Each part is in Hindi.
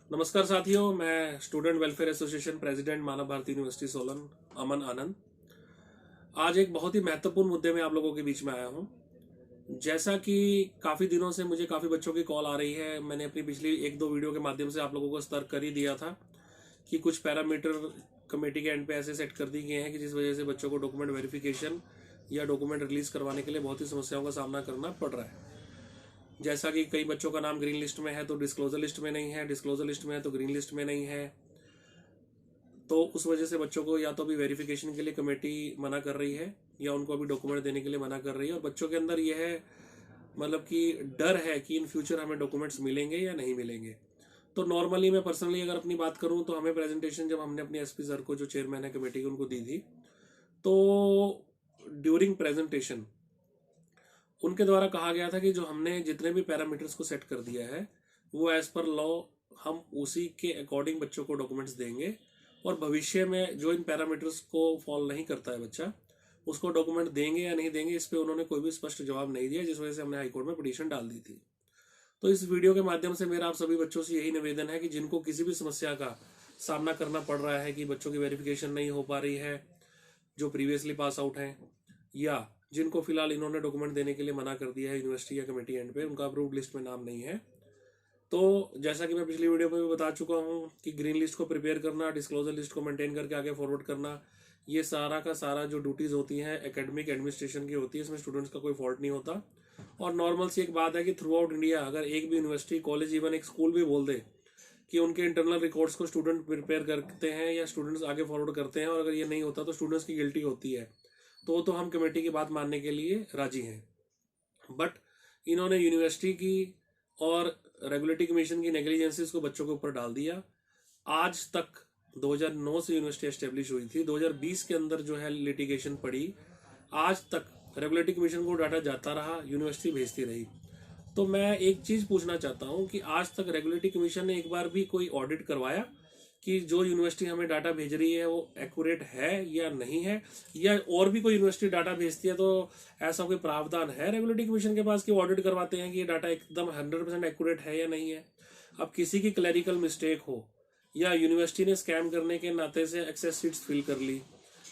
नमस्कार साथियों, मैं स्टूडेंट वेलफेयर एसोसिएशन प्रेसिडेंट मानव भारती यूनिवर्सिटी सोलन अमन आनंद आज एक बहुत ही महत्वपूर्ण मुद्दे में आप लोगों के बीच में आया हूं। जैसा कि काफ़ी दिनों से मुझे काफ़ी बच्चों की कॉल आ रही है, मैंने अपनी पिछली एक दो वीडियो के माध्यम से आप लोगों को सतर्क कर ही दिया था कि कुछ पैरामीटर कमेटी के एंड पे ऐसे सेट कर दिए गए हैं कि जिस वजह से बच्चों को डॉक्यूमेंट वेरिफिकेशन या डॉक्यूमेंट रिलीज करवाने के लिए बहुत ही समस्याओं का सामना करना पड़ रहा है। जैसा कि कई बच्चों का नाम ग्रीन लिस्ट में है तो डिस्क्लोजर लिस्ट में नहीं है, डिस्क्लोजर लिस्ट में है तो ग्रीन लिस्ट में नहीं है। तो उस वजह से बच्चों को या तो अभी वेरिफिकेशन के लिए कमेटी मना कर रही है या उनको अभी डॉक्यूमेंट देने के लिए मना कर रही है, और बच्चों के अंदर यह मतलब कि डर है कि इन फ्यूचर हमें डॉक्यूमेंट्स मिलेंगे या नहीं मिलेंगे। तो नॉर्मली मैं पर्सनली अगर अपनी बात करूं तो हमें प्रेजेंटेशन जब हमने अपनी एसपी सर को, जो चेयरमैन है कमेटी की, उनको दी थी, तो ड्यूरिंग प्रेजेंटेशन उनके द्वारा कहा गया था कि जो हमने जितने भी पैरामीटर्स को सेट कर दिया है वो एज पर लॉ हम उसी के अकॉर्डिंग बच्चों को डॉक्यूमेंट्स देंगे, और भविष्य में जो इन पैरामीटर्स को फॉलो नहीं करता है बच्चा, उसको डॉक्यूमेंट देंगे या नहीं देंगे, इस पे उन्होंने कोई भी स्पष्ट जवाब नहीं दिया, जिस वजह से हमने हाईकोर्ट में पिटीशन डाल दी थी। तो इस वीडियो के माध्यम से मेरा आप सभी बच्चों से यही निवेदन है कि जिनको किसी भी समस्या का सामना करना पड़ रहा है कि बच्चों की वेरिफिकेशन नहीं हो पा रही है, जो प्रीवियसली पास आउट हैं, या जिनको फिलहाल इन्होंने डॉक्यूमेंट देने के लिए मना कर दिया है यूनिवर्सिटी या कमेटी एंड पे, उनका अप्रूव्ड लिस्ट में नाम नहीं है, तो जैसा कि मैं पिछली वीडियो में भी बता चुका हूं कि ग्रीन लिस्ट को प्रिपेयर करना, डिस्क्लोजर लिस्ट को मेंटेन करके आगे फॉरवर्ड करना, ये सारा का सारा जो ड्यूटीज होती हैं एकेडमिक एडमिनिस्ट्रेशन की होती है, इसमें स्टूडेंट्स का कोई फॉल्ट नहीं होता। और नॉर्मल सी एक बात है कि थ्रू आउट इंडिया अगर एक भी यूनिवर्सिटी, कॉलेज, इवन एक स्कूल भी बोल दे कि उनके इंटरनल रिकॉर्ड्स को स्टूडेंट प्रिपेयर करते हैं या स्टूडेंट्स आगे फॉरवर्ड करते हैं, और अगर ये नहीं होता तो स्टूडेंट्स की गिल्टी होती है, तो हम कमेटी की बात मानने के लिए राजी हैं। बट इन्होंने यूनिवर्सिटी की और रेगुलेटरी कमीशन की नेग्लिजेंसीज को बच्चों के ऊपर डाल दिया। आज तक 2009 से यूनिवर्सिटी एस्टेब्लिश हुई थी, 2020 के अंदर जो है लिटिगेशन पड़ी, आज तक रेगुलेटरी कमीशन को डाटा जाता रहा, यूनिवर्सिटी भेजती रही। तो मैं एक चीज पूछना चाहता हूं कि आज तक रेगुलेटरी कमीशन ने एक बार भी कोई ऑडिट करवाया कि जो यूनिवर्सिटी हमें डाटा भेज रही है वो एक्यूरेट है या नहीं है, या और भी कोई यूनिवर्सिटी डाटा भेजती है तो ऐसा कोई प्रावधान है रेगुलेटरी कमीशन के पास कि ऑडिट करवाते हैं कि ये डाटा एकदम 100% एक्यूरेट है या नहीं है। अब किसी की क्लैरिकल मिस्टेक हो, या यूनिवर्सिटी ने स्कैम करने के नाते से एक्सेस सीट्स फिल कर ली,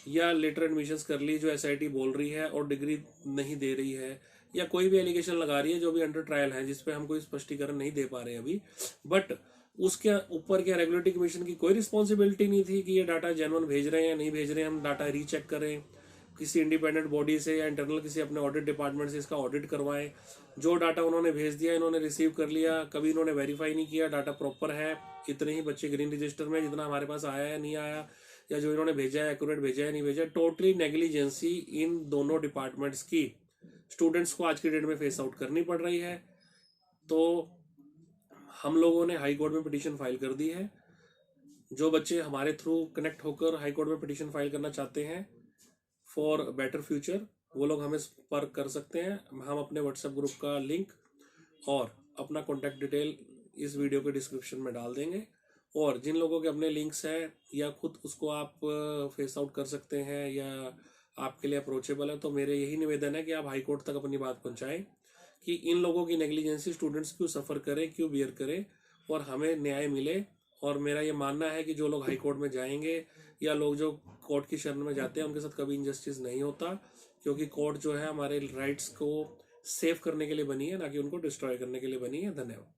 या लेटर एडमिशंस कर ली जो एसआईटी बोल रही है और डिग्री नहीं दे रही है, या कोई भी एलिगेशन लगा रही है जो भी अंडर ट्रायल है, जिसपे हम कोई स्पष्टीकरण नहीं दे पा रहे अभी, बट उसके ऊपर क्या रेगुलेटरी कमीशन की कोई रिस्पॉन्सिबिलिटी नहीं थी कि ये डाटा जेन्युइन भेज रहे हैं या नहीं भेज रहे हैं, हम डाटा रीचेक करें किसी इंडिपेंडेंट बॉडी से या इंटरनल किसी अपने ऑडिट डिपार्टमेंट से इसका ऑडिट करवाएं। जो डाटा उन्होंने भेज दिया, इन्होंने रिसीव कर लिया, कभी इन्होंने वेरीफाई नहीं किया डाटा प्रॉपर है, इतने ही बच्चे ग्रीन रजिस्टर में जितना हमारे पास आया है नहीं आया, या जो इन्होंने भेजा है एक्यूरेट भेजा है नहीं भेजा, टोटली नेग्लिजेंसी इन दोनों डिपार्टमेंट्स की स्टूडेंट्स को आज की डेट में फेस आउट करनी पड़ रही है। तो हम लोगों ने हाई कोर्ट में पिटीशन फाइल कर दी है। जो बच्चे हमारे थ्रू कनेक्ट होकर हाई कोर्ट में पिटीशन फाइल करना चाहते हैं फॉर बेटर फ्यूचर, वो लोग हमें संपर्क कर सकते हैं। हम अपने व्हाट्सएप ग्रुप का लिंक और अपना कॉन्टैक्ट डिटेल इस वीडियो के डिस्क्रिप्शन में डाल देंगे, और जिन लोगों के अपने लिंक्स हैं या खुद उसको आप फेस आउट कर सकते हैं या आपके लिए अप्रोचेबल है, तो मेरे यही निवेदन है कि आप हाई कोर्ट तक अपनी बात पहुंचाएं कि इन लोगों की नेग्लिजेंसी स्टूडेंट्स क्यों सफ़र करें, क्यों बियर करें, और हमें न्याय मिले। और मेरा ये मानना है कि जो लोग हाई कोर्ट में जाएंगे या लोग जो कोर्ट की शरण में जाते हैं उनके साथ कभी इनजस्टिस नहीं होता, क्योंकि कोर्ट जो है हमारे राइट्स को सेव करने के लिए बनी है, ना कि उनको डिस्ट्रॉय करने के लिए बनी है। धन्यवाद।